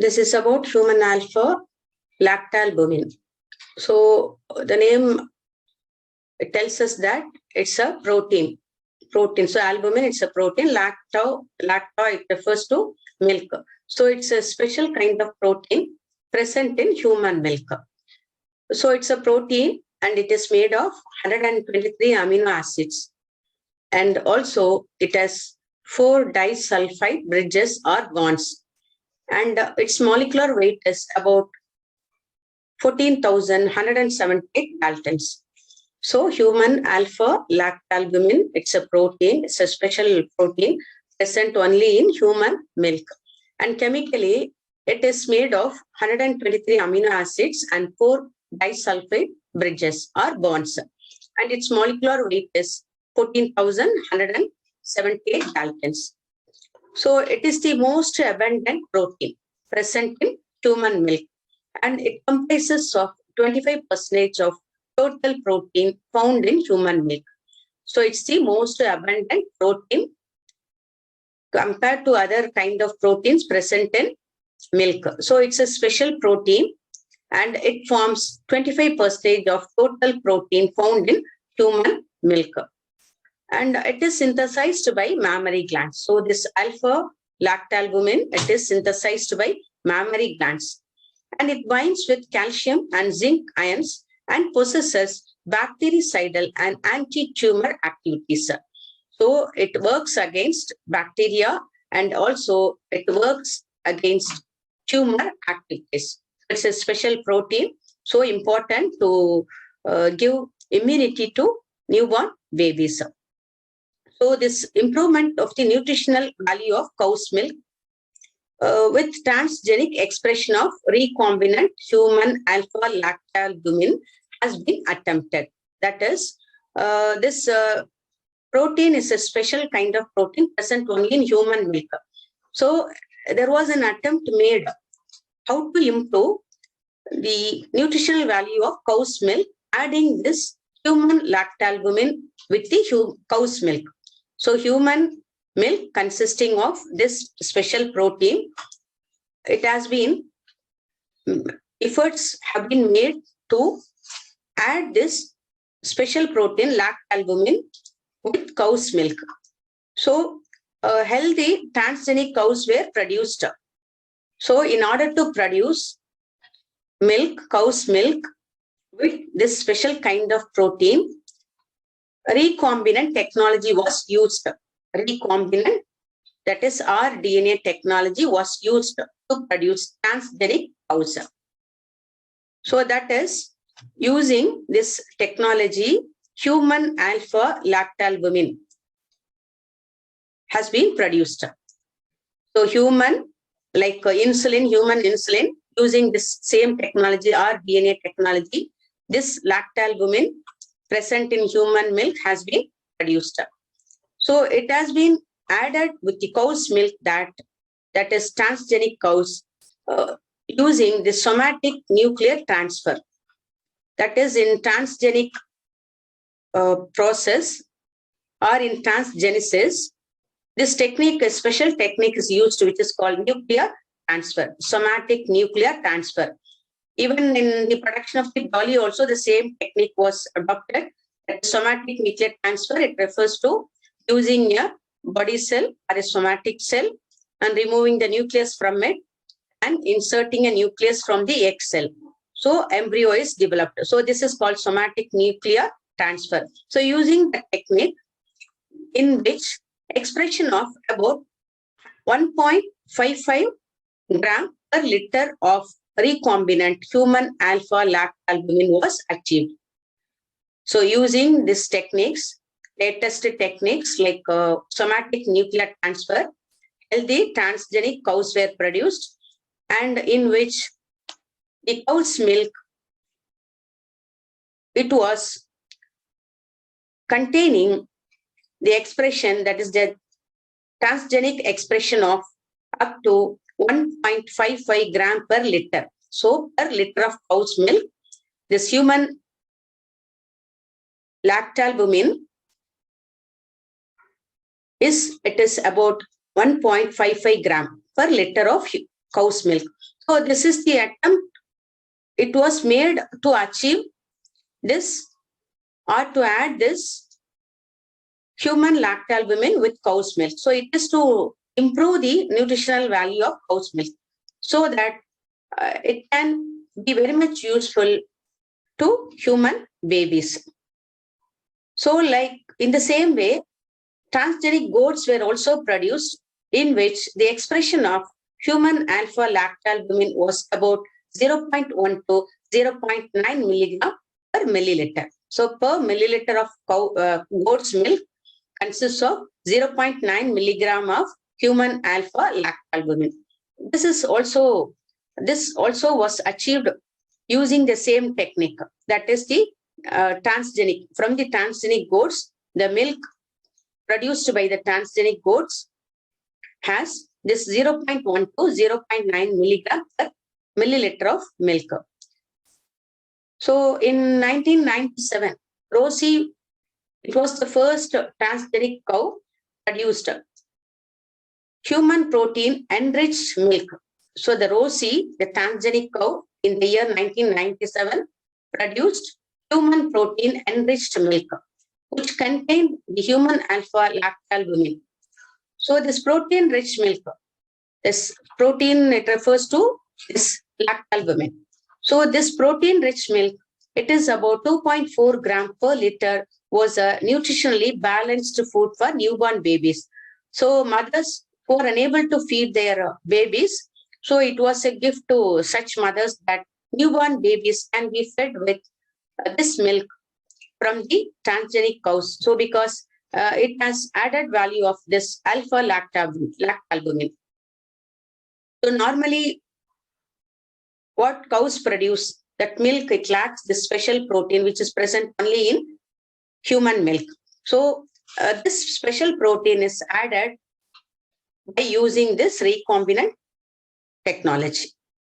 This is about human alpha lactalbumin. So the name, it tells us that it's a protein. So albumin, it's a protein. Lacto, it refers to milk. So it's a special kind of protein present in human milk. So it's a protein and it is made of 123 amino acids. And also it has 4 disulfide bridges or bonds. And its molecular weight is about 14,178 daltons. So human alpha lactalbumin, it's a protein, it's a special protein present only in human milk. And chemically, it is made of 123 amino acids and 4 disulfide bridges or bonds. And its molecular weight is 14,178 daltons. So it is the most abundant protein present in human milk. And it comprises of 25% of total protein found in human milk. So it's the most abundant protein compared to other kind of proteins present in milk. So it's a special protein and it forms 25% of total protein found in human milk. And it is synthesized by mammary glands. So this alpha lactalbumin, it is synthesized by mammary glands. And it binds with calcium and zinc ions and possesses bactericidal and anti-tumor activities. So it works against bacteria and also it works against tumor activities. It's a special protein, so important to give immunity to newborn babies. So this improvement of the nutritional value of cow's milk with transgenic expression of recombinant human alpha lactalbumin has been attempted. That is, this protein is a special kind of protein present only in human milk. So there was an attempt made how to improve the nutritional value of cow's milk, adding this human lactalbumin with the cow's milk. So human milk consisting of this special protein, it has been, efforts have been made to add this special protein lactalbumin with cow's milk. So healthy transgenic cows were produced. So in order to produce milk, cow's milk with this special kind of protein, recombinant technology was used. Recombinant, that is rDNA technology, was used to produce transgenic cows. So that is, using this technology, human alpha lactalbumin has been produced. So human, like insulin, human insulin, using this same technology, rDNA technology, this lactalbumin present in human milk has been produced. So it has been added with the cow's milk, that is transgenic cows, using the somatic nuclear transfer. That is, in transgenic process or in transgenesis, this technique, a special technique is used which is called nuclear transfer, somatic nuclear transfer. Even in the production of the dolly also the same technique was adopted. Somatic nuclear transfer, it refers to using a body cell or a somatic cell and removing the nucleus from it and inserting a nucleus from the egg cell. So embryo is developed. So this is called somatic nuclear transfer. So using the technique in which expression of about 1.55 gram per liter of recombinant human alpha lactalbumin was achieved. So using these techniques, latest techniques like somatic nuclear transfer, healthy transgenic cows were produced, and in which the cow's milk, it was containing the expression, that is the transgenic expression of up to 1.55 gram per liter. So per liter of cow's milk, this human lactalbumin is about 1.55 gram per liter of cow's milk. So this is the attempt. It was made to achieve this or to add this human lactalbumin with cow's milk. So it is to improve the nutritional value of cow's milk so that it can be very much useful to human babies. So like in the same way, transgenic goats were also produced in which the expression of human alpha lactalbumin was about 0.1 to 0.9 milligram per milliliter. So per milliliter of goat's milk consists of 0.9 milligram of human alpha lactalbumin. This also was achieved using the same technique, that is the transgenic. From the transgenic goats, the milk produced by the transgenic goats has this 0.1 to 0.9 milligram per milliliter of milk. So in 1997, Rosie, it was the first transgenic cow produced human protein enriched milk. So the Rosie, the transgenic cow, in the year 1997, produced human protein enriched milk, which contained the human alpha lactalbumin. So this protein rich milk, this protein, it refers to this lactalbumin. So this protein rich milk, it is about 2.4 gram per liter, was a nutritionally balanced food for newborn babies. So mothers who are unable to feed their babies, so it was a gift to such mothers that newborn babies can be fed with this milk from the transgenic cows. So because it has added value of this alpha lactalbumin. So normally what cows produce, that milk, it lacks this special protein which is present only in human milk. So this special protein is added by using this recombinant technology.